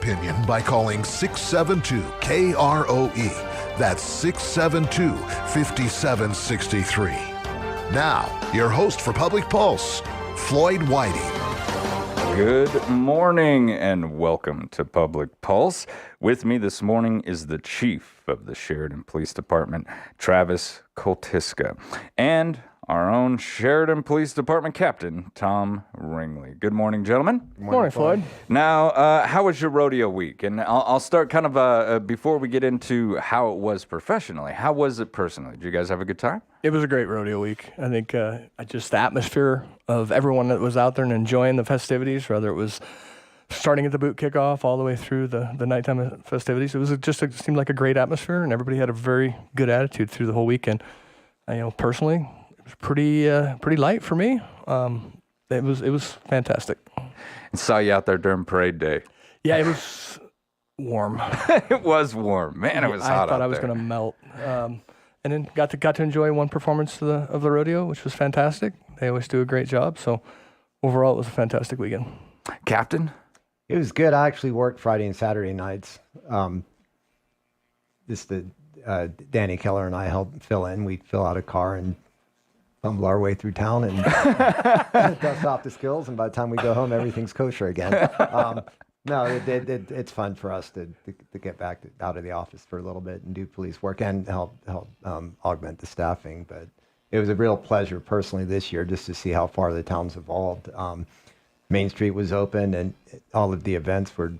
opinion by calling 672-KROE. That's 672-5763. Now, your host for Public Pulse, Floyd Whiting. Good morning and welcome to Public Pulse. With me this morning is the Chief of the Sheridan Police Department, Travis Koltiska, and our own Sheridan Police Department Captain, Tom Ringley. Good morning, gentlemen. Good morning, Floyd. Now, how was your rodeo week? And I'll start kind of before we get into how it was professionally. How was it personally? Did you guys have a good time? It was a great rodeo week. I think just the atmosphere of everyone that was out there and enjoying the festivities, whether it was starting at the boot kickoff all the way through the nighttime festivities. It seemed like a great atmosphere, and everybody had a very good attitude through the whole weekend. Personally, it was pretty light for me. It was fantastic. I saw you out there during parade day. Yeah, it was warm. It was warm, man. It was hot out there. I thought I was going to melt. And then got to enjoy one performance of the rodeo, which was fantastic. They always do a great job. So overall, it was a fantastic weekend. Captain? It was good. I actually worked Friday and Saturday nights. Danny Keller and I helped fill in. We'd fill out a car and fumble our way through town and dust off the skills. And by the time we go home, everything's kosher again. No, it's fun for us to get back out of the office for a little bit and do police work and help augment the staffing. But it was a real pleasure personally this year just to see how far the town's evolved. Main Street was open and all of the events were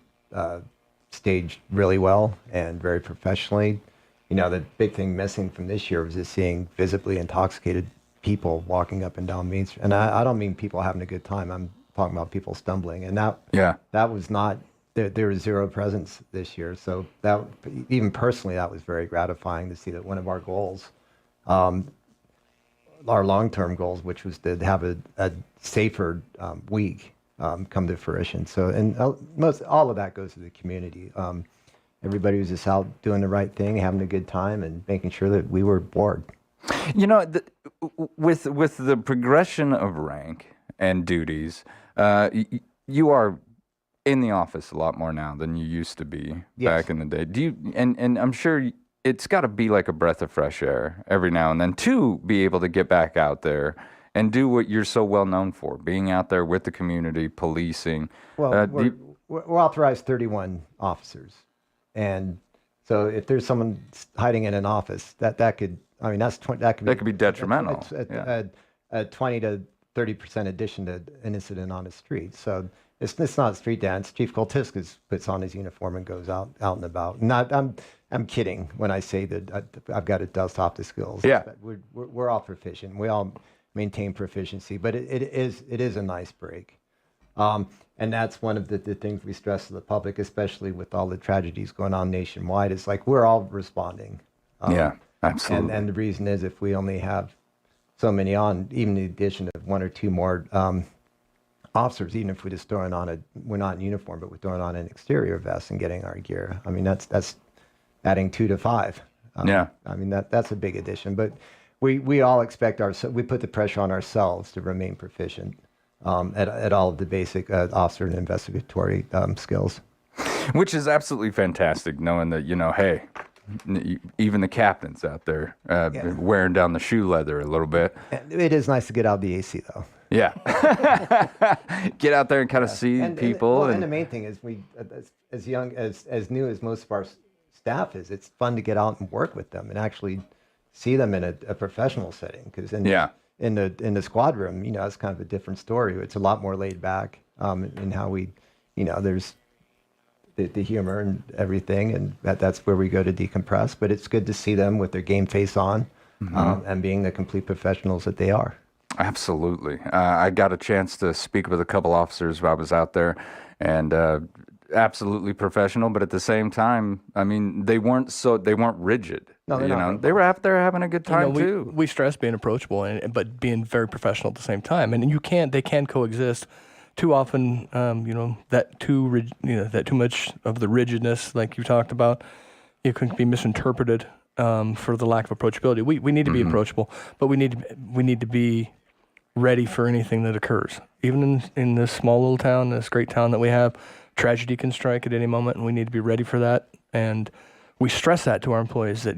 staged really well and very professionally. The big thing missing from this year was just seeing visibly intoxicated people walking up and down Main Street. And I don't mean people having a good time. I'm talking about people stumbling. And that was not, there was zero presence this year. So that, even personally, that was very gratifying to see that one of our goals, our long-term goals, which was to have a safer week, come to fruition. So, and all of that goes to the community. Everybody was just out doing the right thing, having a good time, and making sure that we were bored. With the progression of rank and duties, you are in the office a lot more now than you used to be back in the day. Do you? And I'm sure it's got to be like a breath of fresh air every now and then to be able to get back out there and do what you're so well known for, being out there with the community, policing. Well, we're authorized 31 officers. And so if there's someone hiding in an office, that could be detrimental. A 20 to 30% addition to an incident on the street. So it's not street dance. Chief Koltiska puts on his uniform and goes out and about. I'm kidding when I say that I've got to dust off the skills. Yeah, we're all proficient. We all maintain proficiency, but it is a nice break. And that's one of the things we stress to the public, especially with all the tragedies going on nationwide. It's like we're all responding. Yeah, absolutely. And the reason is if we only have so many on, even the addition of one or two more officers, even if we're just we're not in uniform, but we're throwing on an exterior vest and getting our gear. I mean, that's adding 2 to 5. I mean, that's a big addition. But we all expect we put the pressure on ourselves to remain proficient at all of the basic officer and investigatory skills. Which is absolutely fantastic, knowing that, hey, even the captain's out there wearing down the shoe leather a little bit. It is nice to get out of the AC, though. Yeah. Get out there and kind of see people. And the main thing is we, as new as most of our staff is, it's fun to get out and work with them and actually see them in a professional setting. Because in the squad room, it's kind of a different story. It's a lot more laid back in how we, there's the humor and everything, and that's where we go to decompress. But it's good to see them with their game face on, and being the complete professionals that they are. Absolutely. I got a chance to speak with a couple officers while I was out there, and absolutely professional. But at the same time, I mean, they weren't rigid. No, they're not. They were out there having a good time too. We stress being approachable, but being very professional at the same time, and they can coexist. Too often, that too much of the rigidness, like you talked about, it can be misinterpreted for the lack of approachability. We need to be approachable, but we need to be ready for anything that occurs. Even in this small little town, this great town that we have, tragedy can strike at any moment, and we need to be ready for that. And we stress that to our employees that,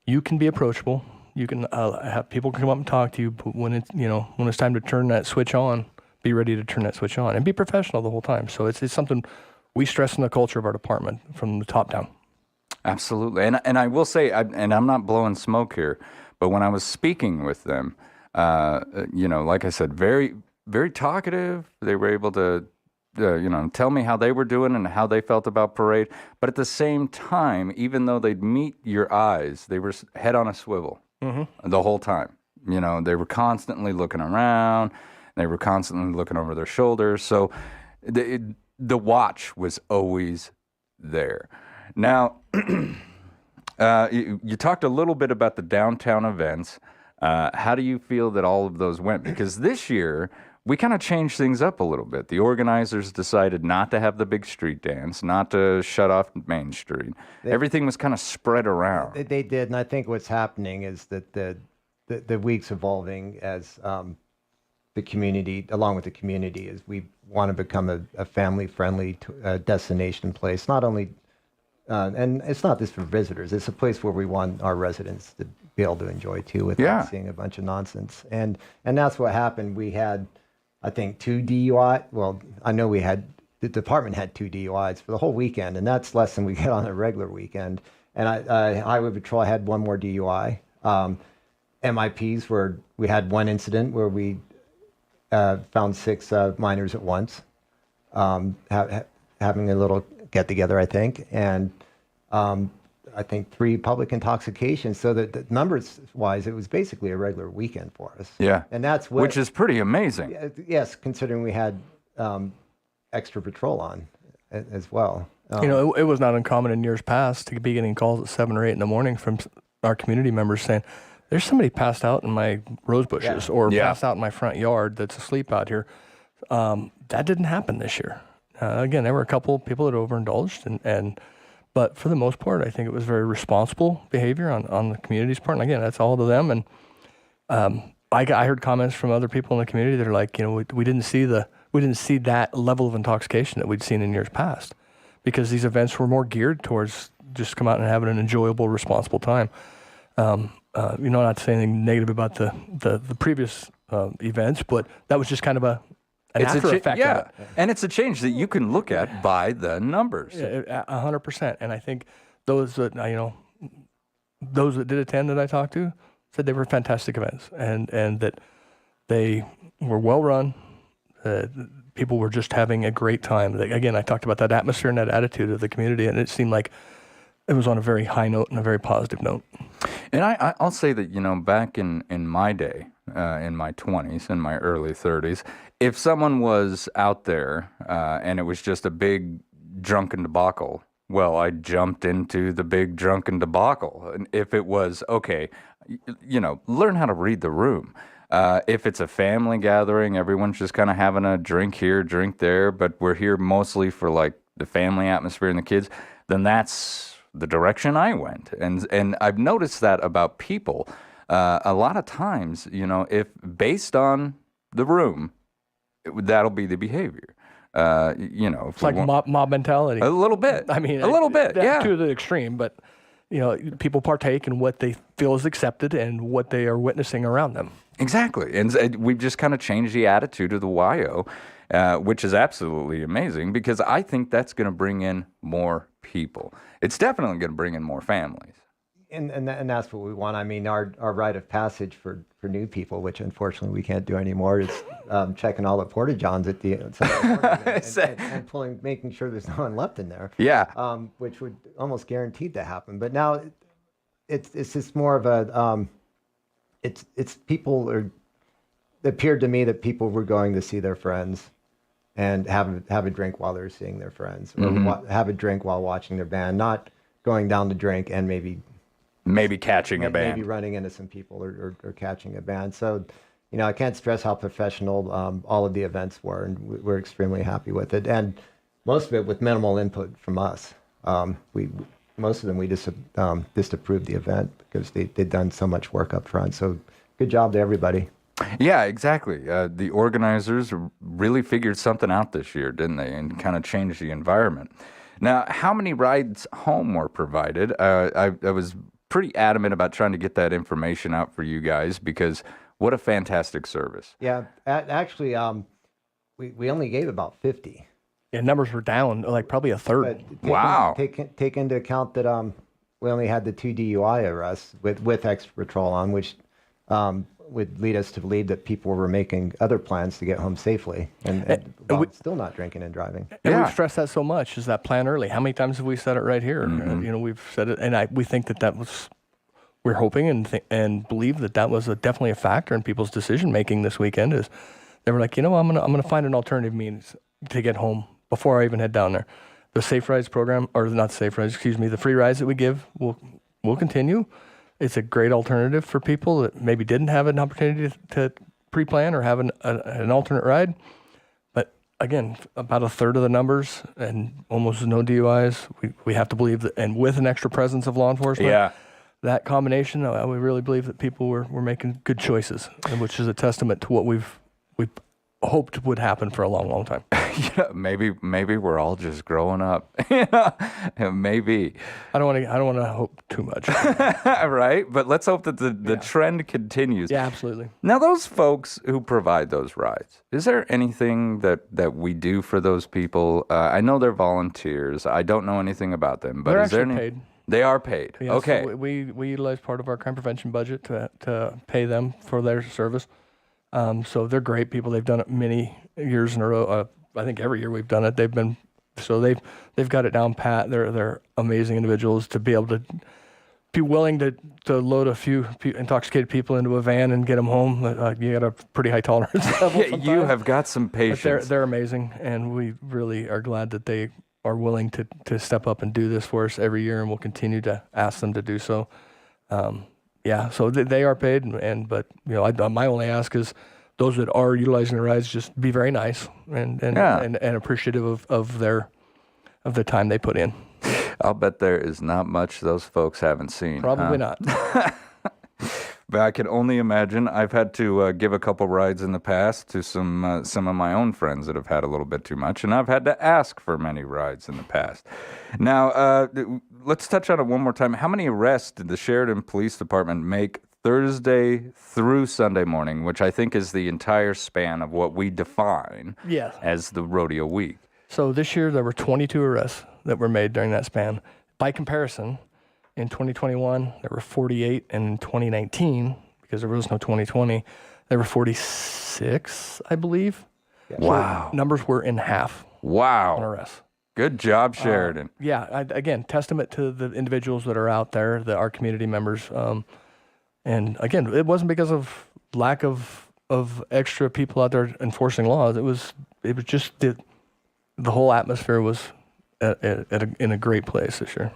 you can be approachable. You can have people come up and talk to you, but when it's time to turn that switch on, be ready to turn that switch on and be professional the whole time. So it's something we stress in the culture of our department from the top down. Absolutely. And I will say, and I'm not blowing smoke here, but when I was speaking with them, like I said, very, very talkative. They were able to, tell me how they were doing and how they felt about parade. But at the same time, even though they'd meet your eyes, they were head on a swivel the whole time. They were constantly looking around. They were constantly looking over their shoulders. So the watch was always there. Now, you talked a little bit about the downtown events. How do you feel that all of those went? Because this year, we kind of changed things up a little bit. The organizers decided not to have the big street dance, not to shut off Main Street. Everything was kind of spread around. They did, and I think what's happening is that the week's evolving as the community, along with the community, as we want to become a family-friendly destination place. Not only, and it's not just for visitors. It's a place where we want our residents to be able to enjoy too, without seeing a bunch of nonsense. And that's what happened. We had, I think, 2 DUI. Well, I know the department had 2 DUIs for the whole weekend, and that's less than we get on a regular weekend. And Highway Patrol had 1 more DUI. MIPs we had 1 incident where we found 6 minors at once, having a little get together, I think, and I think 3 public intoxications. So that the numbers wise, it was basically a regular weekend for us. Yeah, and that's what, which is pretty amazing. Yes, considering we had extra patrol on as well. It was not uncommon in years past to be getting calls at 7 or 8 in the morning from our community members saying, "There's somebody passed out in my rose bushes or passed out in my front yard that's asleep out here." That didn't happen this year. Again, there were a couple of people that overindulged, but for the most part, I think it was very responsible behavior on the community's part. And again, that's all to them. And I heard comments from other people in the community that are like, we didn't see that level of intoxication that we'd seen in years past, because these events were more geared towards just come out and having an enjoyable, responsible time. Not to say anything negative about the previous events, but that was just kind of an after effect of it. And it's a change that you can look at by the numbers. 100%. And I think those that did attend that I talked to said they were fantastic events, and that they were well run. People were just having a great time. Again, I talked about that atmosphere and that attitude of the community, and it seemed like it was on a very high note and a very positive note. And I'll say that, back in my day, in my 20s, in my early 30s, if someone was out there and it was just a big drunken debacle, well, I jumped into the big drunken debacle. And if it was, okay, learn how to read the room. If it's a family gathering, everyone's just kind of having a drink here, drink there, but we're here mostly for like the family atmosphere and the kids, then that's the direction I went. And I've noticed that about people. A lot of times, if based on the room, that'll be the behavior. It's like mob mentality. A little bit. I mean, a little bit, yeah. To the extreme, but people partake in what they feel is accepted and what they are witnessing around them. Exactly. And we've just kind of changed the attitude of the YO, which is absolutely amazing, because I think that's going to bring in more people. It's definitely going to bring in more families. And that's what we want. I mean, our rite of passage for new people, which unfortunately we can't do anymore, is checking all the porta-johns at the and making sure there's no one left in there. Yeah. Which would almost guaranteed to happen. But now it's just more of a it's people are. It appeared to me that people were going to see their friends and have a drink while they're seeing their friends, or have a drink while watching their band, not going down to drink and maybe catching a band, maybe running into some people or catching a band. So, I can't stress how professional all of the events were, and we're extremely happy with it. And most of it with minimal input from us. Most of them we just approved the event because they'd done so much work up front. So good job to everybody. Yeah, exactly. The organizers really figured something out this year, didn't they? And kind of changed the environment. Now, how many rides home were provided? I was pretty adamant about trying to get that information out for you guys because what a fantastic service. Yeah, actually, we only gave about 50. Yeah, numbers were down like probably a third. But Wow. Take into account that we only had the 2 DUI arrests with extra patrol on, which would lead us to believe that people were making other plans to get home safely and still not drinking and driving. And Yeah. we've stressed that so much, is that plan early. How many times have we said it right here? We've said it, and we think that was, we're hoping and believe that was definitely a factor in people's decision making this weekend. Is they were like, I'm gonna find an alternative means to get home before I even head down there. The Safe Rides program, or not Safe Rides, excuse me, the free rides that we give will continue. It's a great alternative for people that maybe didn't have an opportunity to pre-plan or have an alternate ride. But again, about a third of the numbers and almost no DUIs. We have to believe that, and with an extra presence of law enforcement, Yeah. that combination, we really believe that people were making good choices, and which is a testament to what we hoped would happen for a long, long time. Yeah, maybe we're all just growing up. Maybe. I don't want to hope too much. Right? But let's hope that the trend continues. Yeah, absolutely. Now, those folks who provide those rides, is there anything that we do for those people? I know they're volunteers. I don't know anything about them. But They're is there actually any? paid. They are paid. Yeah, Okay. So we utilize part of our crime prevention budget to pay them for their service. So they're great people. They've done it many years in a row. I think every year we've done it. They've got it down pat. They're amazing individuals to be able to be willing to load a few intoxicated people into a van and get them home. You got a pretty high tolerance level. Yeah, you have got some But patience. they're amazing, and we really are glad that they are willing to step up and do this for us every year, and we'll continue to ask them to do so. So they are paid, but my only ask is those that are utilizing the rides, just be very nice and appreciative of the time they put in. I'll bet there is not much those folks haven't seen. Probably not. But I can only imagine. I've had to give a couple rides in the past to some of my own friends that have had a little bit too much, and I've had to ask for many rides in the past. Now, let's touch on it one more time. How many arrests did the Sheridan Police Department make Thursday through Sunday morning, which I think is the entire span of what we define Yes. as the rodeo week? So this year there were 22 arrests that were made during that span. By comparison, in 2021 there were 48, and in 2019, because there was no 2020, there were 46, I believe. Wow. So numbers were in half on Wow. arrests. Good job, Sheridan. Again, testament to the individuals that are out there, our community members. And again, it wasn't because of lack of extra people out there enforcing laws. It was just the whole atmosphere was in a great place this year.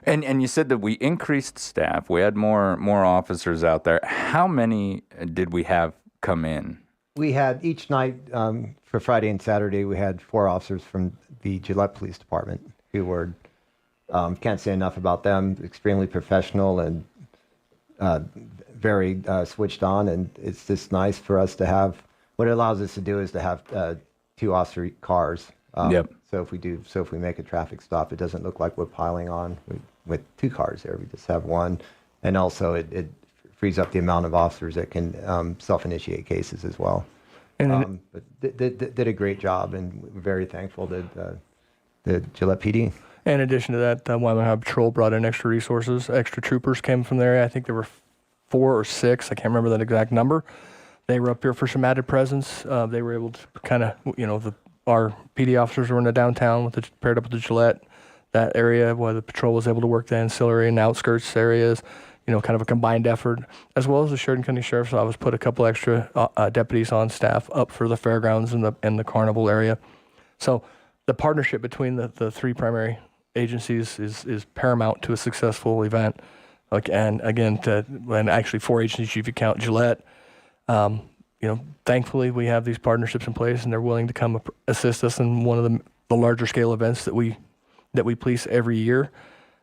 And you said that we increased staff. We had more officers out there. How many did we have come in? We had each night for Friday and Saturday, we had 4 officers from the Gillette Police Department who were, can't say enough about them, extremely professional and very switched on. And it's just nice for us to have, what it allows us to do is to have 2 officer cars. Yep. So if we make a traffic stop, it doesn't look like we're piling on with 2 cars there. We just have 1. And also it frees up the amount of officers that can self-initiate cases as well. And But did a great job, and we're very thankful to the Gillette PD. in addition to that, Wyoming Highway Patrol brought in extra resources. Extra troopers came from there. I think there were 4 or 6. I can't remember that exact number. They were up here for some added presence. They were able to kind of, our PD officers were in the downtown paired up with the Gillette, that area where the patrol was able to work the ancillary and outskirts areas, kind of a combined effort, as well as the Sheridan County Sheriff's Office put a couple extra deputies on staff up for the fairgrounds and the carnival area. So the partnership between the 3 primary agencies is paramount to a successful event. And again, and actually 4 agencies if you count Gillette. Thankfully we have these partnerships in place, and they're willing to come assist us in one of the larger scale events that we police every year.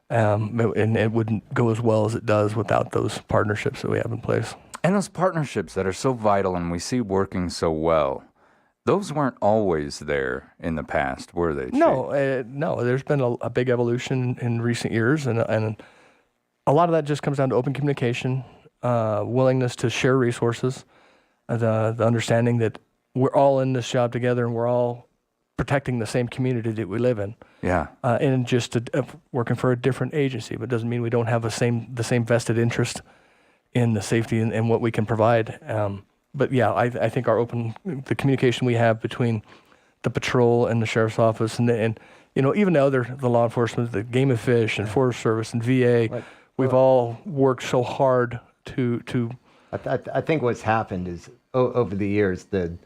And it wouldn't go as well as it does without those partnerships that we have in place. And those partnerships that are so vital and we see working so well, those weren't always there in the past, were they, Chief? No. There's been a big evolution in recent years, and a lot of that just comes down to open communication, willingness to share resources, the understanding that we're all in this job together and we're all protecting the same community that we live in. Yeah. And just working for a different agency, but it doesn't mean we don't have the same vested interest in the safety and what we can provide. But yeah, I think the communication we have between the patrol and the sheriff's office and even the law enforcement, the Game and Fish and Forest Service and VA, Right. we've all worked so hard to. I think what's happened is over the years, the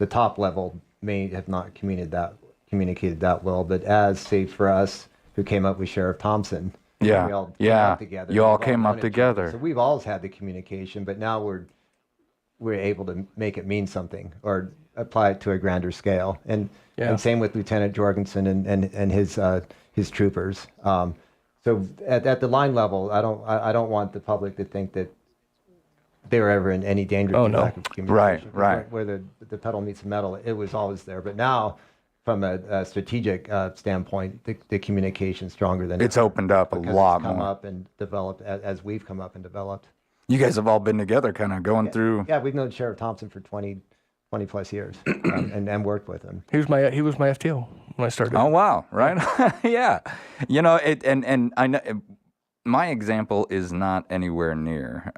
top level may have not communicated that well, but as say for us who came up with Sheriff Thompson, Yeah. we all came Yeah. up together. You all We've came known up each other. together. So we've always had the communication, but now we're able to make it mean something or apply it to a grander scale. And same with Lieutenant Jorgensen and his troopers. So at the line level, I don't want the public to think that they were ever in any danger of lack of communication. Right. Where the pedal meets the metal, it was always there. But now, from a strategic standpoint, the communication's stronger than It's ever opened up a because lot it's come more. up and developed as we've come up and developed. You guys have all been together kind of going through. Yeah, we've known Sheriff Thompson for 20 plus years and worked with him. He was my FTO when I started. Oh, wow. Right. Yeah. And I know my example is not anywhere near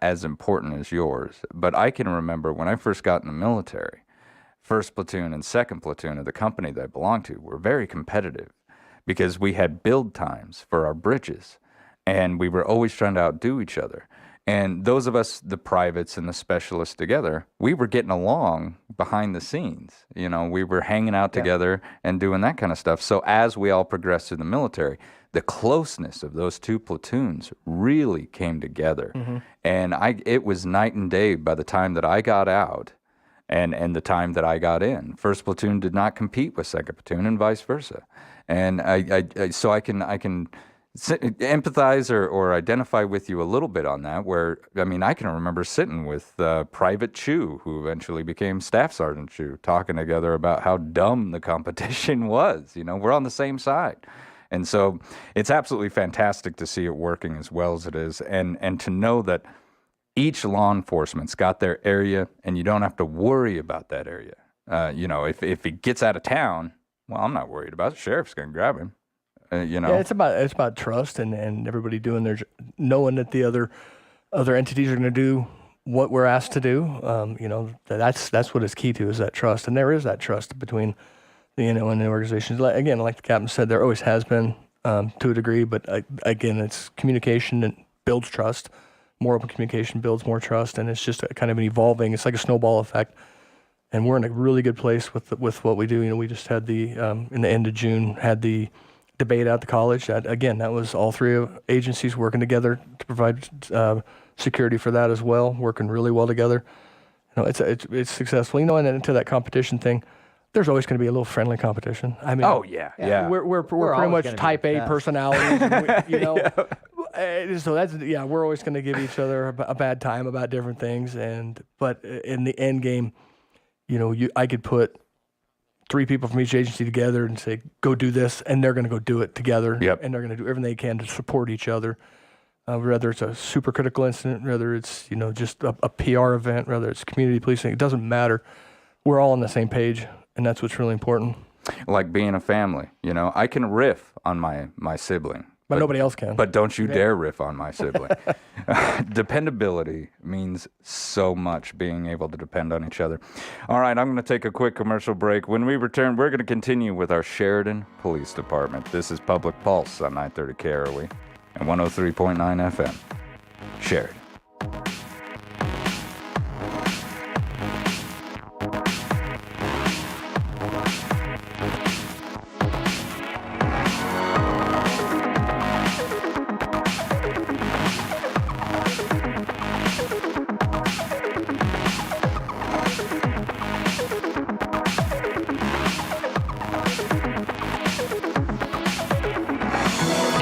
as important as yours, but I can remember when I first got in the military, 1st platoon and 2nd platoon of the company that I belonged to were very competitive because we had build times for our bridges and we were always trying to outdo each other. And those of us, the privates and the specialists together, we were getting along behind the scenes. We were hanging out together and doing that kind of stuff. So as we all progressed through the military, the closeness of those two platoons really came together. Mm-hmm. And it was night and day by the time that I got out and the time that I got in. 1st platoon did not compete with 2nd platoon and vice versa. And so I can empathize or identify with you a little bit on that, where, I can remember sitting with Private Chu, who eventually became Staff Sergeant Chu, talking together about how dumb the competition was. We're on the same side. And so it's absolutely fantastic to see it working as well as it is, and to know that each law enforcement's got their area, and you don't have to worry about that area. If he gets out of town, well, I'm not worried about it. Sheriff's going to grab him. Yeah, it's about trust and everybody doing knowing that the other entities are going to do what we're asked to do. That's what it's key to, is that trust, and there is that trust between and the organizations. Like the captain said, there always has been to a degree, but again, it's communication that builds trust. More open communication builds more trust, and it's just kind of an evolving. It's like a snowball effect, and we're in a really good place with what we do. We just had in the end of June had the debate at the college. That was all 3 agencies working together to provide security for that as well, working really well together. It's successful. And into that competition thing, there's always going to be a little friendly competition. Oh yeah. We're pretty always much gonna be type the A best. personalities. And so that's we're always going to give each other a bad time about different things. But in the end game, I could put 3 people from each agency together and say, go do this, and they're going to go do it together. Yep. And they're going to do everything they can to support each other. Whether it's a super critical incident, whether it's just a PR event, whether it's community policing, it doesn't matter. We're all on the same page, and that's what's really important. Like being a family, I can riff on my sibling. But nobody else can. But don't you dare riff on my sibling. Dependability means so much, being able to depend on each other. All right, I'm going to take a quick commercial break. When we return, we're going to continue with our Sheridan Police Department. This is Public Pulse on 930 KROE and 103.9 FM. Sheridan.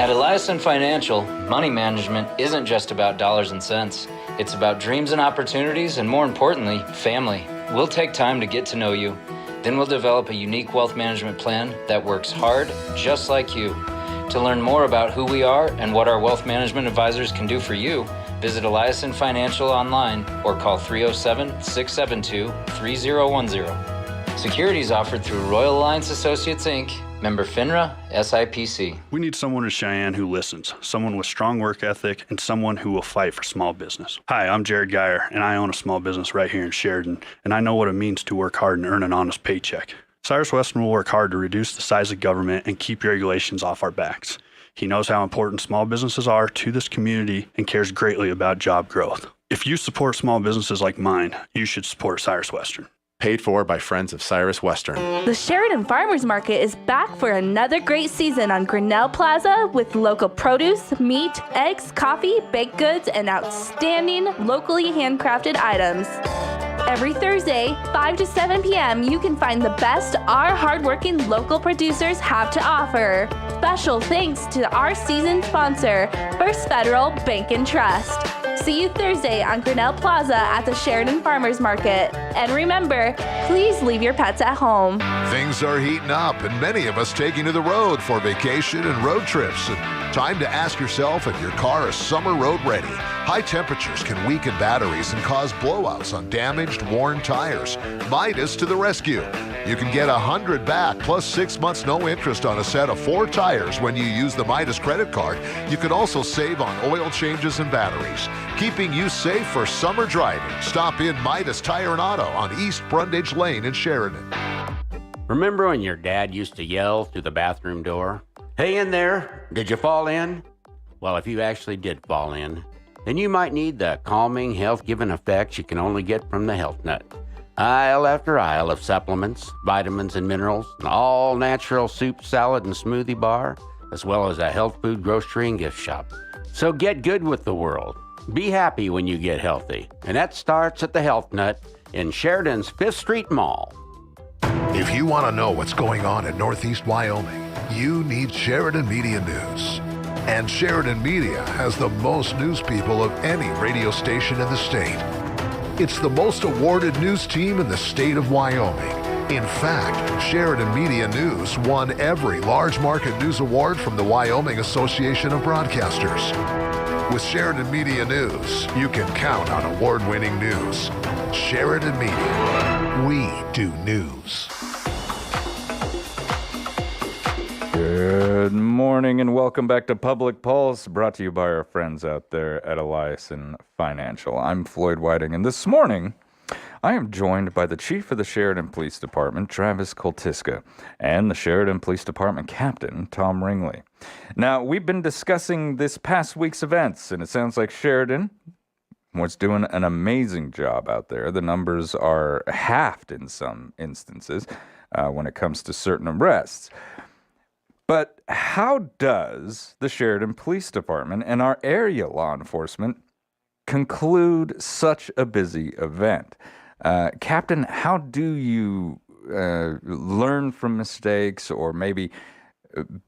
At Eliason Financial, money management isn't just about dollars and cents. It's about dreams and opportunities, and more importantly, family. We'll take time to get to know you. Then we'll develop a unique wealth management plan that works hard, just like you. To learn more about who we are and what our wealth management advisors can do for you, visit Eliason Financial online or call 307-672-3010. Securities offered through Royal Alliance Associates, Inc., member FINRA, SIPC. We need someone in Cheyenne who listens, someone with strong work ethic, and someone who will fight for small business. Hi, I'm Jared Geyer, and I own a small business right here in Sheridan, and I know what it means to work hard and earn an honest paycheck. Cyrus Western will work hard to reduce the size of government and keep regulations off our backs. He knows how important small businesses are to this community and cares greatly about job growth. If you support small businesses like mine, you should support Cyrus Western. Paid for by friends of Cyrus Western. The Sheridan Farmers Market is back for another great season on Grinnell Plaza with local produce, meat, eggs, coffee, baked goods, and outstanding locally handcrafted items. Every Thursday, 5 to 7 p.m., you can find the best our hardworking local producers have to offer. Special thanks to our season sponsor, First Federal Bank and Trust. See you Thursday on Grinnell Plaza at the Sheridan Farmers Market. And remember, please leave your pets at home. Things are heating up, and many of us taking to the road for vacation and road trips. And time to ask yourself if your car is summer road ready. High temperatures can weaken batteries and cause blowouts on damaged, worn tires. Midas to the rescue. You can get $100 back plus 6 months no interest on a set of 4 tires when you use the Midas credit card. You can also save on oil changes and batteries, keeping you safe for summer driving. Stop in Midas Tire and Auto on East Brundage Lane in Sheridan. Remember when your dad used to yell through the bathroom door, "Hey in there, did you fall in?" Well, if you actually did fall in, then you might need the calming, health-giving effects you can only get from the Health Nut. Aisle after aisle of supplements, vitamins, and minerals, an all-natural soup, salad, and smoothie bar, as well as a health food grocery and gift shop. So get good with the world. Be happy when you get healthy. And that starts at the Health Nut in Sheridan's 5th Street Mall. If you want to know what's going on in Northeast Wyoming, you need Sheridan Media News. And Sheridan Media has the most news people of any radio station in the state. It's the most awarded news team in the state of Wyoming. In fact, Sheridan Media News won every large market news award from the Wyoming Association of Broadcasters. With Sheridan Media News, you can count on award-winning news. Sheridan Media. We do news. Good morning and welcome back to Public Pulse, brought to you by our friends out there at Eliason Financial. I'm Floyd Whiting, and this morning I am joined by the Chief of the Sheridan Police Department, Travis Koltiska, and the Sheridan Police Department Captain, Tom Ringley. Now, we've been discussing this past week's events, and it sounds like Sheridan was doing an amazing job out there. The numbers are halved in some instances when it comes to certain arrests. But how does the Sheridan Police Department and our area law enforcement conclude such a busy event? Captain, how do you learn from mistakes or maybe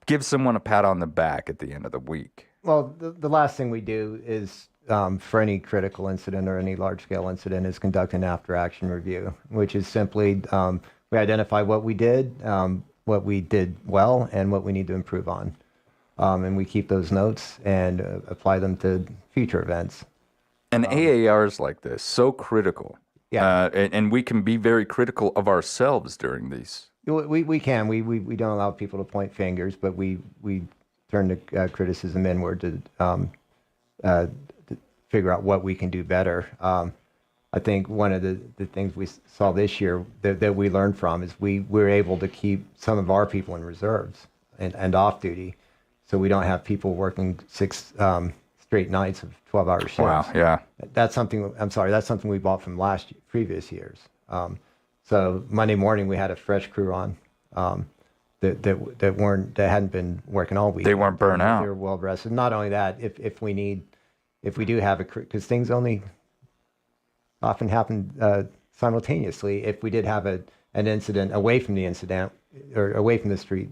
give someone a pat on the back at the end of the week? Well, the last thing we do is, for any critical incident or any large-scale incident, is conduct an after-action review, which is simply we identify what we did well, and what we need to improve on. And we keep those notes and apply them to future events. And AARs like this, so critical. Yeah. And we can be very critical of ourselves during these. We can. We don't allow people to point fingers, but we turn the criticism inward to figure out what we can do better. I think one of the things we saw this year that we learned from is we were able to keep some of our people in reserves and off duty, so we don't have people working 6 straight nights of 12-hour shifts. Wow, yeah. That's something we bought from previous years. So Monday morning we had a fresh crew on that hadn't been working all week. They weren't burnt out. They were well rested. Not only that, if we do have because things only often happen simultaneously. If we did have an incident away from the incident or away from the street,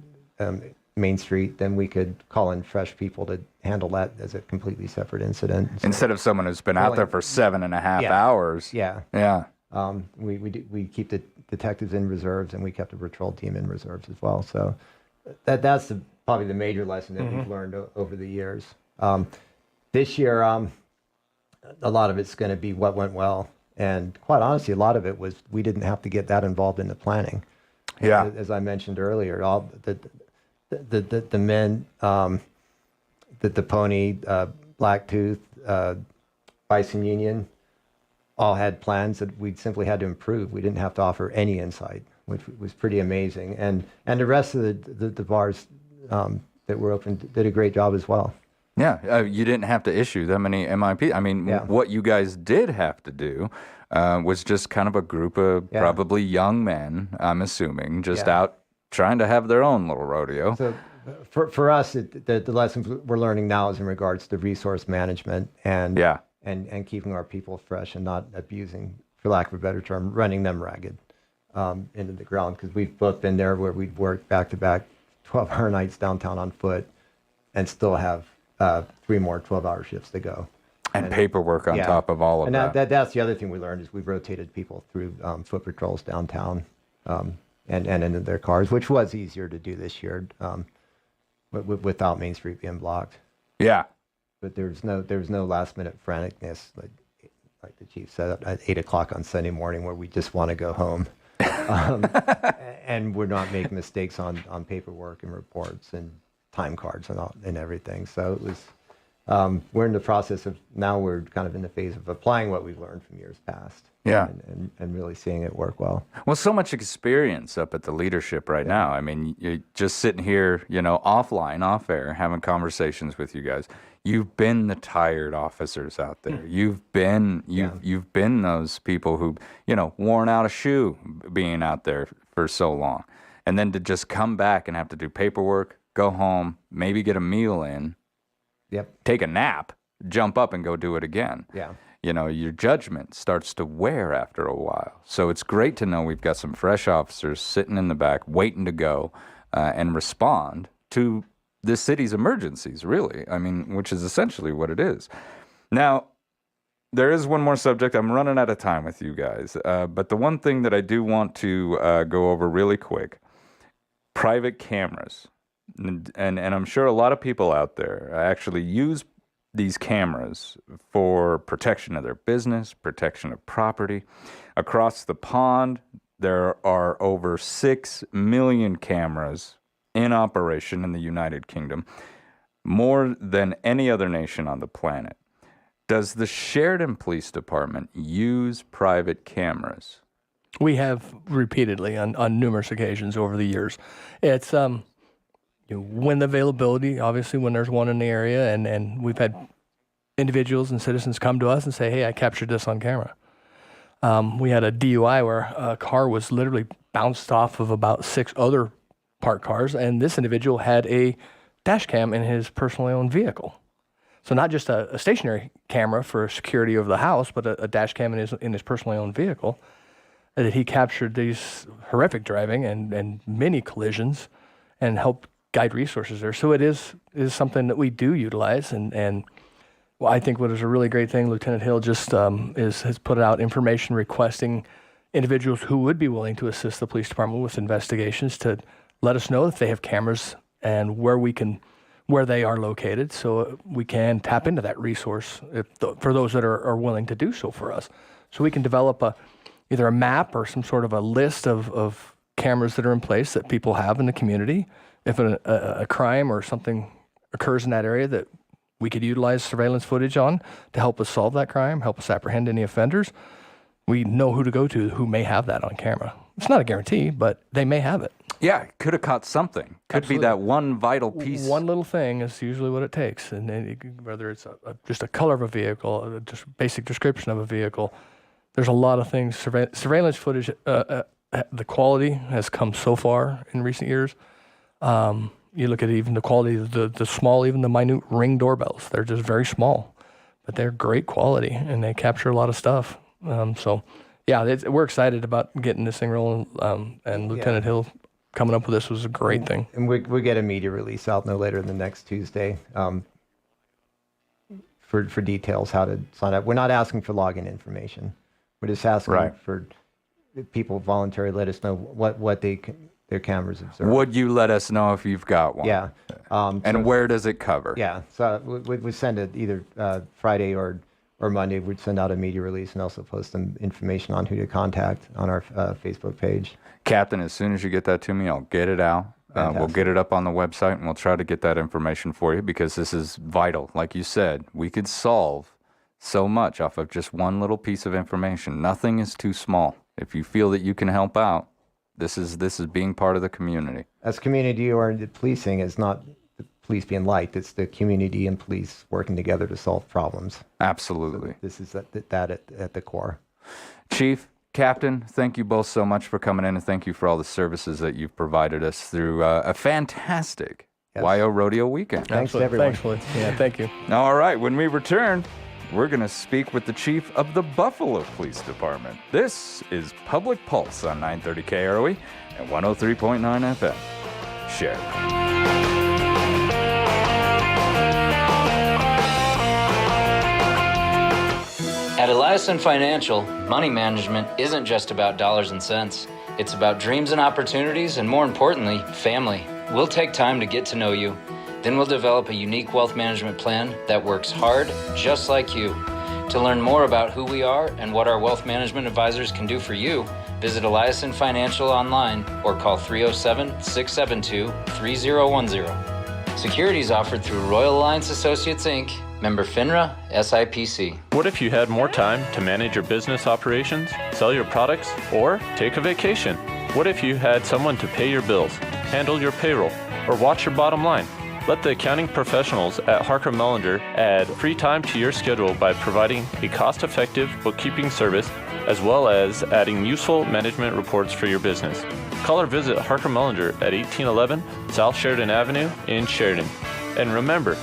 Main Street, then we could call in fresh people to handle that as a completely separate incident. So, Instead of someone who's been out there for 7.5 Yeah. hours. yeah, Yeah. we keep the detectives in reserves, and we kept a patrol team in reserves as well. So that's probably the major lesson that we've learned over the years. This year, a lot of it's going to be what went well, and quite honestly, a lot of it was we didn't have to get that involved in the planning. Yeah. As I mentioned earlier, all the men, the Pony, Blacktooth, Bison Union, all had plans that we simply had to improve. We didn't have to offer any insight, which was pretty amazing. And the rest of the bars that were open did a great job as well. Yeah, you didn't have to issue that many MIP. I mean, Yeah. what you guys did have to do was just kind of a group of Yeah. probably young men, I'm assuming, just Yeah. out trying to have their own little rodeo. So for us, the lessons we're learning now is in regards to resource management and Yeah. and keeping our people fresh and not abusing, for lack of a better term, running them ragged into the ground. Because we've both been there where we'd work back-to-back 12-hour nights downtown on foot and still have 3 more 12-hour shifts to go. And paperwork on Yeah. top of all of And that. that's the other thing we learned is we've rotated people through foot patrols downtown and into their cars, which was easier to do this year without Main Street being blocked. Yeah. But there was no last minute franticness like the chief said at 8 o'clock on Sunday morning where we just want to go home, and we're not making mistakes on paperwork and reports and time cards and everything. So it was we're in the process of now we're kind of in the phase of applying what we've learned from years past. Yeah. And really seeing it work well. Well, so much experience up at the leadership right now. I mean, you're just sitting here, offline, off air, having conversations with you guys. You've been the tired officers out there. You've been those people who, worn out a shoe being out there for so long. And then to just come back and have to do paperwork, go home, maybe get a meal in, Yep. take a nap, jump up and go do it again. Yeah. Your judgment starts to wear after a while. So it's great to know we've got some fresh officers sitting in the back waiting to go and respond to the city's emergencies, really. I mean, which is essentially what it is. Now, there is one more subject. I'm running out of time with you guys. But the one thing that I do want to go over really quick, private cameras. And I'm sure a lot of people out there actually use these cameras for protection of their business, protection of property. Across the pond, there are over 6 million cameras in operation in the United Kingdom, more than any other nation on the planet. Does the Sheridan Police Department use private cameras? We have repeatedly on numerous occasions over the years. It's when the availability, obviously when there's one in the area, and we've had individuals and citizens come to us and say, hey, I captured this on camera. We had a DUI where a car was literally bounced off of about 6 other parked cars, and this individual had a dash cam in his personally owned vehicle. So not just a stationary camera for security over the house, but a dash cam in his personally owned vehicle, that he captured these horrific driving and many collisions and helped guide resources there. So it is something that we do utilize. And well, I think what is a really great thing, Lieutenant Hill just has put out information requesting individuals who would be willing to assist the police department with investigations to let us know if they have cameras and where they are located, so we can tap into that resource for those that are willing to do so for us. So we can develop either a map or some sort of a list of cameras that are in place that people have in the community. If a crime or something occurs in that area that we could utilize surveillance footage on to help us solve that crime, help us apprehend any offenders, we know who to go to who may have that on camera. It's not a guarantee, but they may have it. Yeah, could have caught something. Could be that one vital piece. One little thing is usually what it takes, and then whether it's just a color of a vehicle, just basic description of a vehicle. There's a lot of things. Surveillance footage, the quality has come so far in recent years. You look at even the quality of the small, even the minute Ring doorbells. They're just very small, but they're great quality, and they capture a lot of stuff. So, yeah, we're excited about getting this thing rolling, and Lieutenant Hill coming up with this was a great thing. And we get a media release out no later than next Tuesday for details how to sign up. We're not asking for login information. We're just asking for people voluntarily let us know what their cameras observe. Would you let us know if you've got one? Yeah. And where does it cover? Yeah. So we send it either Friday or Monday. We'd send out a media release and also post some information on who to contact on our Facebook page. Captain, as soon as you get that to me, I'll get it out. We'll get it up on the website, and we'll try to get that information for you because this is vital. Like you said, we could solve so much off of just one little piece of information. Nothing is too small. If you feel that you can help out, this is being part of the community. As community oriented policing is not the police being liked, it's the community and police working together to solve problems. Absolutely. So this is that at the core. Chief, Captain, thank you both so much for coming in, and thank you for all the services that you've provided us through a fantastic YO Rodeo weekend. Thanks to everyone. Thanks, Floyd. Yeah, thank you. All right, when we return, we're going to speak with the chief of the Buffalo Police Department. This is Public Pulse on 930 KROE and 103.9 FM. Share. At Eliason Financial, money management isn't just about dollars and cents. It's about dreams and opportunities, and more importantly, family. We'll take time to get to know you. Then we'll develop a unique wealth management plan that works hard, just like you. To learn more about who we are and what our wealth management advisors can do for you, visit Eliason Financial online or call 307-672-3010. Securities offered through Royal Alliance Associates, Inc., member FINRA, SIPC. What if you had more time to manage your business operations, sell your products, or take a vacation? What if you had someone to pay your bills, handle your payroll, or watch your bottom line? Let the accounting professionals at Harker Mellinger add free time to your schedule by providing a cost-effective bookkeeping service as well as adding useful management reports for your business. Call or visit Harker Mellinger at 1811 South Sheridan Avenue in Sheridan. And remember,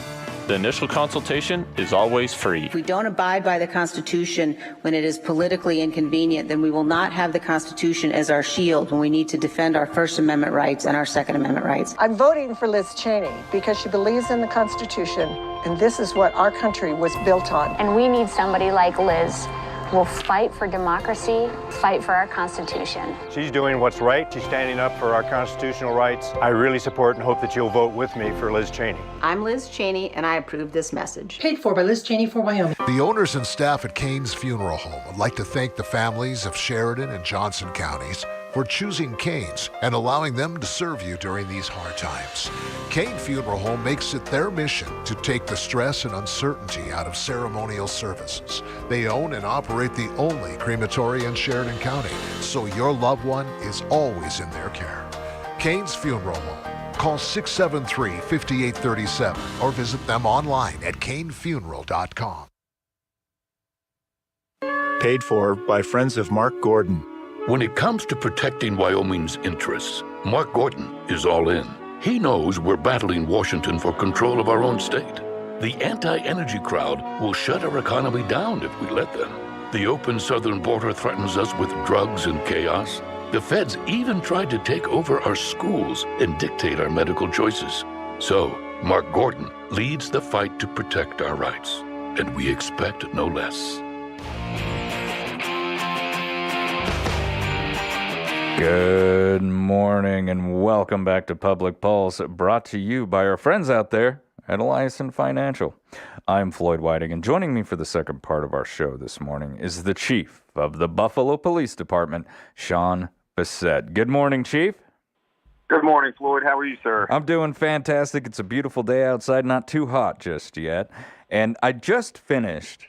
the initial consultation is always free. If we don't abide by the Constitution when it is politically inconvenient, then we will not have the Constitution as our shield when we need to defend our First Amendment rights and our Second Amendment rights. I'm voting for Liz Cheney because she believes in the Constitution, and this is what our country was built on. And we need somebody like Liz who will fight for democracy, fight for our Constitution. She's doing what's right. She's standing up for our constitutional rights. I really support and hope that you'll vote with me for Liz Cheney. I'm Liz Cheney, and I approve this message. Paid for by Liz Cheney for Wyoming. The owners and staff at Kane's Funeral Home would like to thank the families of Sheridan and Johnson counties for choosing Kane's and allowing them to serve you during these hard times. Kane Funeral Home makes it their mission to take the stress and uncertainty out of ceremonial services. They own and operate the only crematory in Sheridan County, so your loved one is always in their care. Kane's Funeral Home. Call 673-5837 or visit them online at kanefuneral.com. Paid for by Friends of Mark Gordon. When it comes to protecting Wyoming's interests, Mark Gordon is all in. He knows we're battling Washington for control of our own state. The anti-energy crowd will shut our economy down if we let them. The open southern border threatens us with drugs and chaos. The feds even tried to take over our schools and dictate our medical choices. So, Mark Gordon leads the fight to protect our rights, and we expect no less. Good morning and welcome back to Public Pulse, brought to you by our friends out there at Eliason Financial. I'm Floyd Whiting, and joining me for the second part of our show this morning is the Chief of the Buffalo Police Department, Sean Bessette. Good morning, Chief. Good morning, Floyd. How are you, sir? I'm doing fantastic. It's a beautiful day outside, not too hot just yet. And I just finished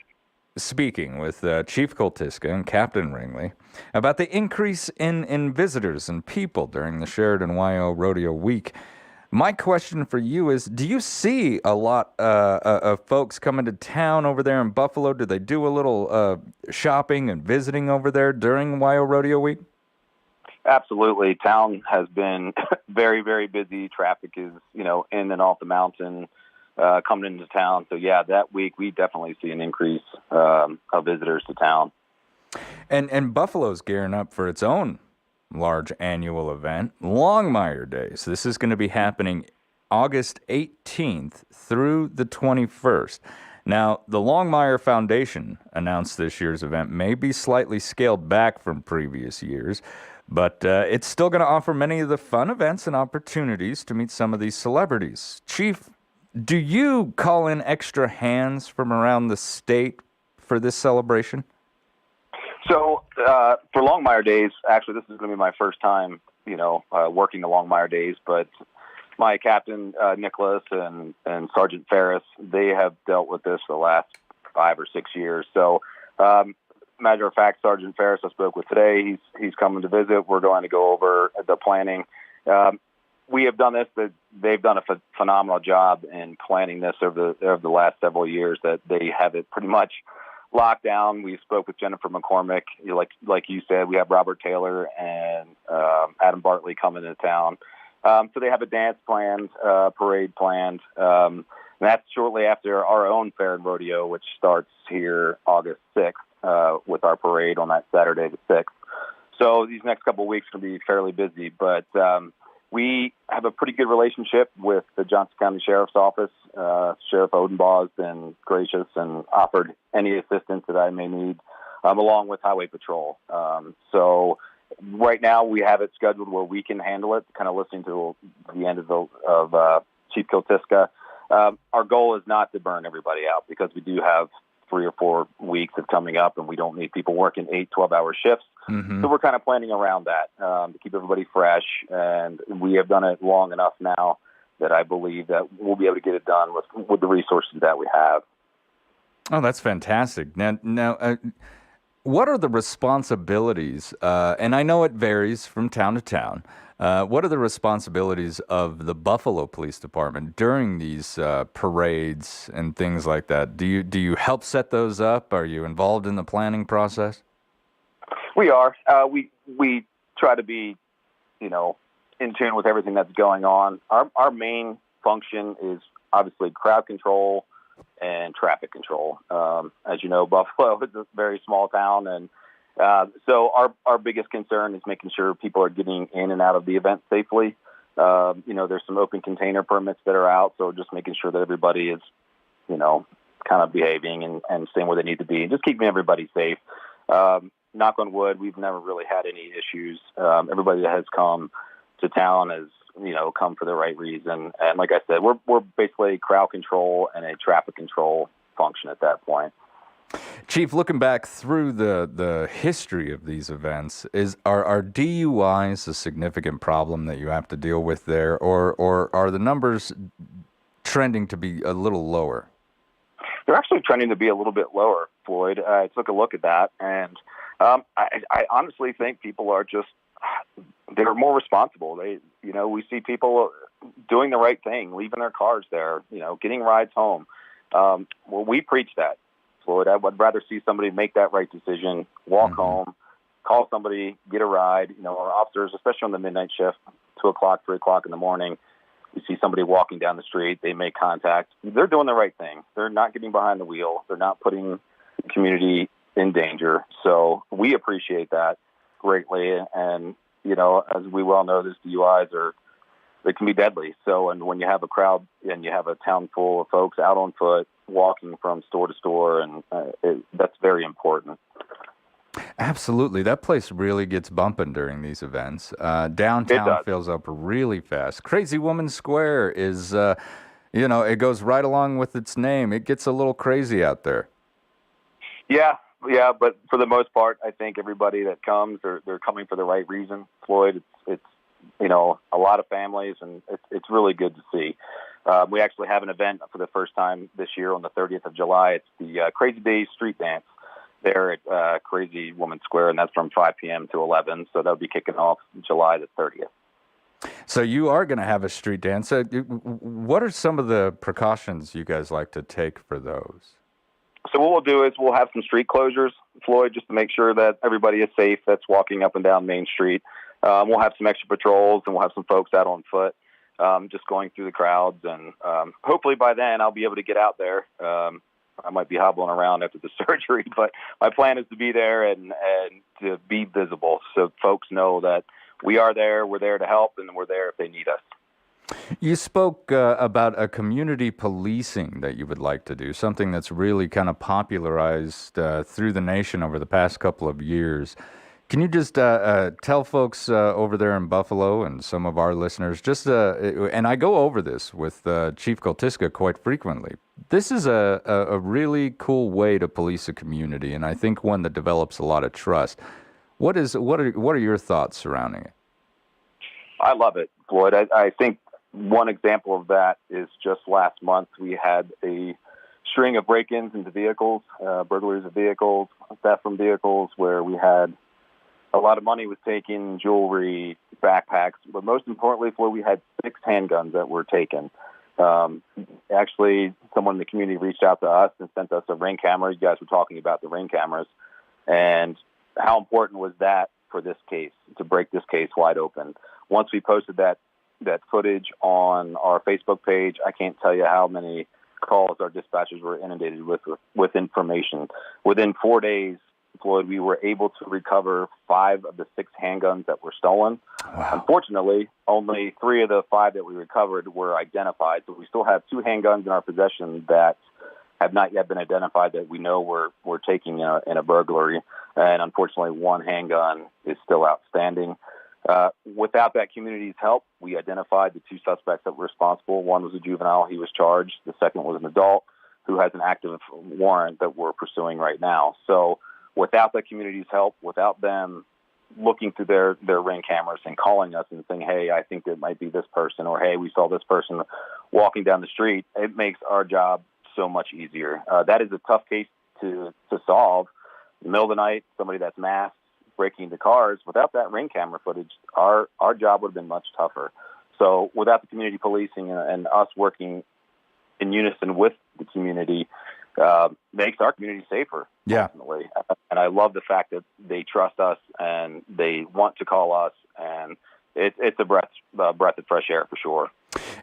speaking with Chief Koltiska and Captain Ringley about the increase in visitors and people during the Sheridan YO Rodeo Week. My question for you is, do you see a lot of folks coming to town over there in Buffalo? Do they do a little shopping and visiting over there during YO Rodeo Week? Absolutely. Town has been very, very busy. Traffic is, in and off the mountain coming into town. So, yeah, that week we definitely see an increase of visitors to town. And Buffalo's gearing up for its own large annual event, Longmire Days. This is going to be happening August 18th through the 21st. Now, the Longmire Foundation announced this year's event may be slightly scaled back from previous years, but it's still going to offer many of the fun events and opportunities to meet some of these celebrities. Chief, do you call in extra hands from around the state for this celebration? So for Longmire Days, actually, this is going to be my first time, working the Longmire Days, but my captain, Nicholas, and Sergeant Ferris, they have dealt with this for the last 5 or 6 years. So, matter of fact, Sergeant Ferris I spoke with today. He's coming to visit. We're going to go over the planning. We have done this. They've done a phenomenal job in planning this over the last several years. That they have it pretty much locked down. We spoke with Jennifer McCormick. Like you said, we have Robert Taylor and Adam Bartley coming into town. So they have a dance planned, parade planned. And that's shortly after our own fair and rodeo, which starts here August 6th with our parade on that Saturday the 6th. So these next couple of weeks are going to be fairly busy. But we have a pretty good relationship with the Johnson County Sheriff's Office. Sheriff Odenbaugh's been gracious and offered any assistance that I may need, along with Highway Patrol. So right now, we have it scheduled where we can handle it, kind of listening to the end of Chief Kiltiska. Our goal is not to burn everybody out because we do have 3 or 4 weeks of coming up, and we don't need people working 8, 12-hour shifts. Mm-hmm. So we're kind of planning around that to keep everybody fresh, and we have done it long enough now that I believe that we'll be able to get it done with the resources that we have. Oh, that's fantastic. Now, what are the responsibilities, and I know it varies from town to town, what are the responsibilities of the Buffalo Police Department during these parades and things like that? Do you help set those up? Are you involved in the planning process? We are. We try to be, in tune with everything that's going on. Our main function is obviously crowd control and traffic control. As you know, Buffalo is a very small town, and so our biggest concern is making sure people are getting in and out of the event safely. There's some open container permits that are out, so just making sure that everybody is, kind of behaving and staying where they need to be, and just keeping everybody safe. Knock on wood, we've never really had any issues. Everybody that has come to town has, come for the right reason. And like I said, we're basically crowd control and a traffic control function at that point. Chief, looking back through the history of these events, are DUIs a significant problem that you have to deal with there, or are the numbers trending to be a little lower? They're actually trending to be a little bit lower, Floyd. I took a look at that, and I honestly think people are they're more responsible. We see people doing the right thing, leaving their cars there, getting rides home. Well, we preach that, Floyd. I would rather see somebody make that right decision, walk home, call somebody, get a ride. Our officers, especially on the midnight shift, 2 o'clock, 3 o'clock in the morning, we see somebody walking down the street, they make contact. They're doing the right thing. They're not getting behind the wheel. They're not putting the community in danger. So we appreciate that greatly. And, as we well know, these DUIs they can be deadly. So, and when you have a crowd and you have a town full of folks out on foot, walking from store to store, and that's very important. Absolutely. That place really gets bumping during these events. Downtown fills up really fast. Crazy Woman Square is, it goes right along with its name. It gets a little crazy out there. Yeah, but for the most part, I think everybody that comes, they're coming for the right reason, Floyd. It's a lot of families, and it's really good to see. We actually have an event for the first time this year on the 30th of July. It's the Crazy Days Street Dance there at Crazy Woman Square, and that's from 5 p.m. to 11, so that'll be kicking off July the 30th. So you are going to have a street dance. What are some of the precautions you guys like to take for those? So what we'll do is we'll have some street closures, Floyd, just to make sure that everybody is safe that's walking up and down Main Street. We'll have some extra patrols, and we'll have some folks out on foot just going through the crowds. And hopefully by then I'll be able to get out there. I might be hobbling around after the surgery, but my plan is to be there and to be visible so folks know that we are there. We're there to help, and we're there if they need us. You spoke about a community policing that you would like to do, something that's really kind of popularized through the nation over the past couple of years. Can you just tell folks over there in Buffalo and some of our listeners, and I go over this with Chief Kotyska quite frequently, this is a really cool way to police a community, and I think one that develops a lot of trust. What are your thoughts surrounding it? I love it, Floyd. I think one example of that is just last month we had a string of break-ins into vehicles, burglaries of vehicles, theft from vehicles, where we had a lot of money was taken, jewelry, backpacks, but most importantly, Floyd, we had 6 handguns that were taken. Actually, someone in the community reached out to us and sent us a Ring camera. You guys were talking about the Ring cameras, and how important was that for this case, to break this case wide open. Once we posted that footage on our Facebook page, I can't tell you how many calls our dispatchers were inundated with information. Within 4 days, Floyd, we were able to recover 5 of the 6 handguns that were stolen. Wow. Unfortunately, only 3 of the 5 that we recovered were identified. So we still have 2 handguns in our possession that have not yet been identified that we know we're taking in a burglary. And unfortunately, 1 handgun is still outstanding. Without that community's help, we identified the 2 suspects that were responsible. One was a juvenile. He was charged. The second was an adult who has an active warrant that we're pursuing right now. So without the community's help, without them looking through their Ring cameras and calling us and saying, hey, I think it might be this person, or hey, we saw this person walking down the street, it makes our job so much easier. That is a tough case to solve. In the middle of the night, somebody that's masked, breaking into cars. Without that Ring camera footage, our job would have been much tougher. So without the community policing and us working in unison with the community, makes our community safer. Yeah. Ultimately. And I love the fact that they trust us and they want to call us, and it's a breath of fresh air for sure.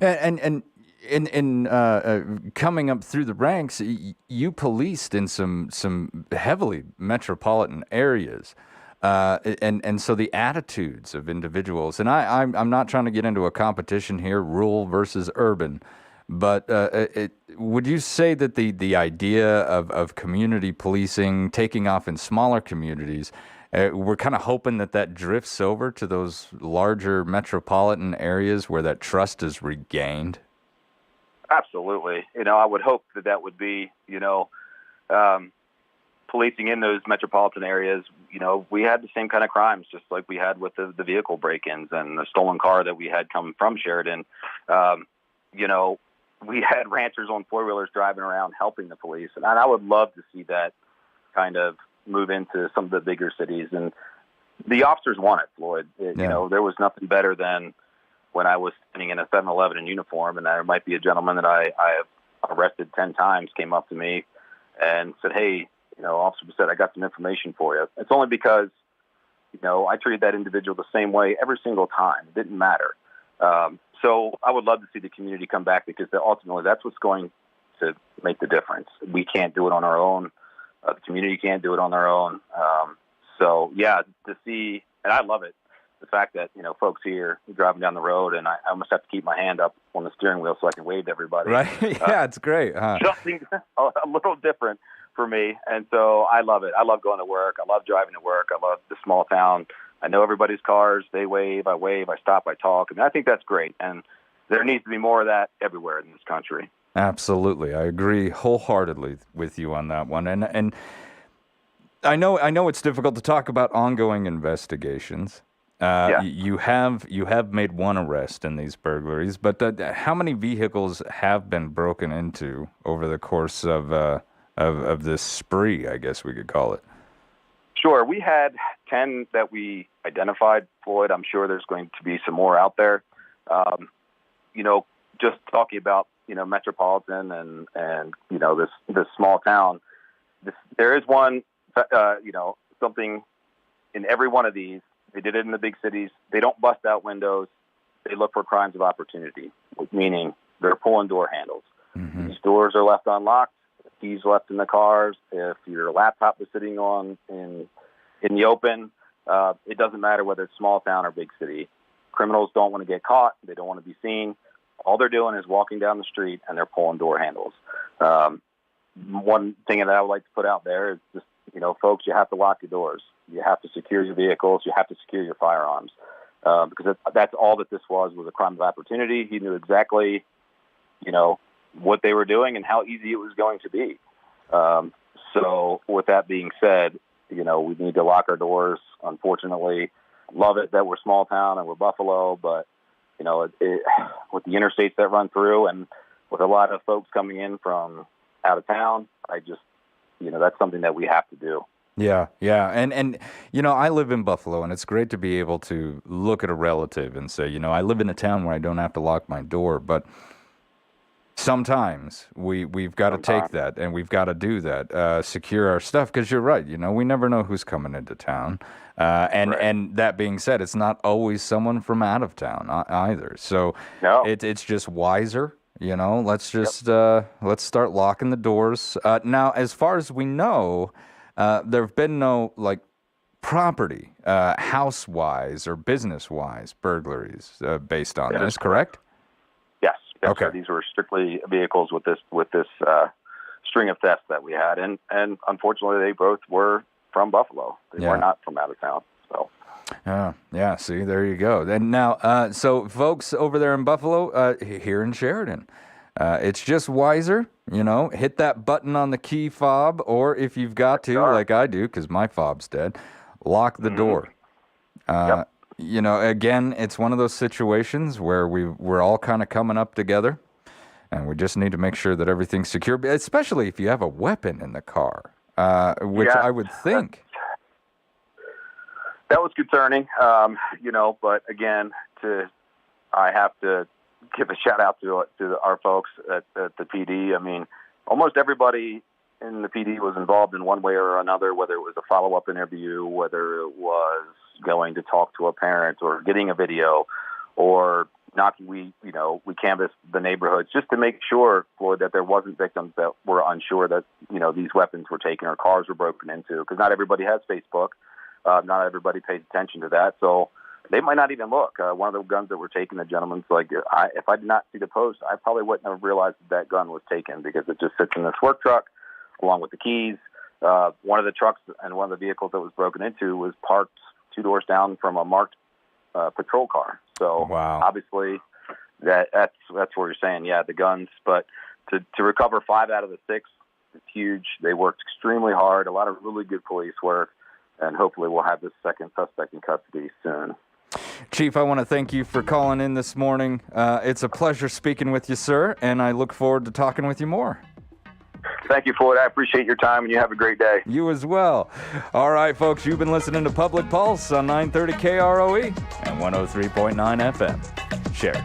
And in coming up through the ranks, you policed in some heavily metropolitan areas. And so the attitudes of individuals, and I'm not trying to get into a competition here, rural versus urban, but would you say that the idea of community policing taking off in smaller communities, we're kind of hoping that drifts over to those larger metropolitan areas where that trust is regained? Absolutely. I would hope that would be, policing in those metropolitan areas. We had the same kind of crimes, just like we had with the vehicle break-ins and the stolen car that we had come from Sheridan. We had ranchers on 4-wheelers driving around helping the police. And I would love to see that kind of move into some of the bigger cities. And the officers want it, Floyd. There was nothing better than when I was sitting in a 7-Eleven in uniform, and there might be a gentleman that I have arrested 10 times came up to me and said, hey, Officer Bissett, I got some information for you. It's only because, I treated that individual the same way every single time. It didn't matter. So I would love to see the community come back, because ultimately that's what's going to make the difference. We can't do it on our own. The community can't do it on their own. So, yeah, to see, and I love it, the fact that, folks here driving down the road, and I almost have to keep my hand up on the steering wheel so I can wave to everybody. Right? Yeah, it's great. Huh? Something a little different for me. And so I love it. I love going to work. I love driving to work. I love the small town. I know everybody's cars. They wave, I stop, I talk. I think that's great. And there needs to be more of that everywhere in this country. Absolutely. I agree wholeheartedly with you on that one. And I know it's difficult to talk about ongoing investigations. You have made 1 arrest in these burglaries, but how many vehicles have been broken into over the course of this spree, I guess we could call it? Sure. We had 10 that we identified, Floyd. I'm sure there's going to be some more out there. Just talking about, metropolitan and this small town, there is one, something in every one of these. They did it in the big cities. They don't bust out windows. They look for crimes of opportunity, meaning they're pulling door handles. Mm-hmm. These doors are left unlocked. Keys left in the cars. If your laptop is sitting in the open, it doesn't matter whether it's small town or big city. Criminals don't want to get caught. They don't want to be seen. All they're doing is walking down the street and they're pulling door handles. One thing that I would like to put out there is just, folks, you have to lock your doors. You have to secure your vehicles. You have to secure your firearms. Because that's all that this was a crime of opportunity. He knew exactly, what they were doing and how easy it was going to be. So with that being said, we need to lock our doors. Unfortunately, love it that we're small town and we're Buffalo, but, with the interstates that run through and with a lot of folks coming in from out of town, that's something that we have to do. Yeah. And I live in Buffalo, and it's great to be able to look at a relative and say, I live in a town where I don't have to lock my door, but sometimes we've got to take that, and we've got to do that, secure our stuff, because you're right, we never know who's coming into town. And that being said, it's not always someone from out of town either. So it's just wiser. Let's just let's start locking the doors. Now, as far as we know, there have been no property, house-wise or business-wise burglaries based on this, correct? Yes. Okay. So these were strictly vehicles with this string of thefts that we had, and unfortunately, they both were from Buffalo. They were not from out of town. So. Yeah. See, there you go. And now, so folks over there in Buffalo, here in Sheridan, it's just wiser, hit that button on the key fob, or if you've got to, like I do, because my fob's dead, lock the door. Again, it's one of those situations where we're all kind of coming up together, and we just need to make sure that everything's secure, especially if you have a weapon in the car, which I would think. That was concerning, but again, I have to give a shout out to our folks at the PD. I mean, almost everybody in the PD was involved in one way or another, whether it was a follow-up interview, whether it was going to talk to a parent or getting a video or knocking. We canvassed the neighborhoods just to make sure, Floyd, that there wasn't victims that were unsure that, these weapons were taken or cars were broken into, because not everybody has Facebook. Not everybody pays attention to that, so they might not even look. One of the guns that were taken, the gentleman's like, if I did not see the post, I probably wouldn't have realized that gun was taken, because it just sits in this work truck along with the keys. One of the trucks and one of the vehicles that was broken into was parked 2 doors down from a marked patrol car. So obviously that's where you're saying, the guns. But to recover 5 out of the 6 is huge. They worked extremely hard, a lot of really good police work. And hopefully we'll have this second suspect in custody soon. Chief, I want to thank you for calling in this morning. It's a pleasure speaking with you, sir, and I look forward to talking with you more. Thank you, Floyd. I appreciate your time, and you have a great day. You as well. All right, folks, you've been listening to Public Pulse on 930 KROE and 103.9 FM. Sheridan.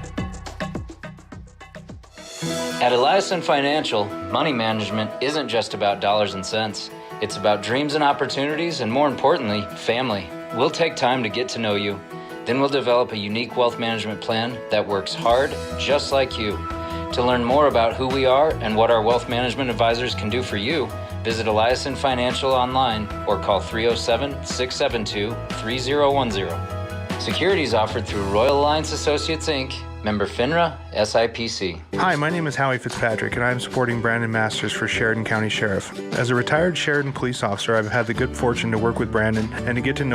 At Eliason Financial, money management isn't just about dollars and cents. It's about dreams and opportunities, and more importantly, family. We'll take time to get to know you. Then we'll develop a unique wealth management plan that works hard, just like you. To learn more about who we are and what our wealth management advisors can do for you, visit Eliason Financial online or call 307-672-3010. Securities offered through Royal Alliance Associates, Inc., member FINRA, SIPC. Hi, my name is Howie Fitzpatrick, and I'm supporting Brandon Masters for Sheridan County Sheriff. As a retired Sheridan police officer, I've had the good fortune to work with Brandon and to get to know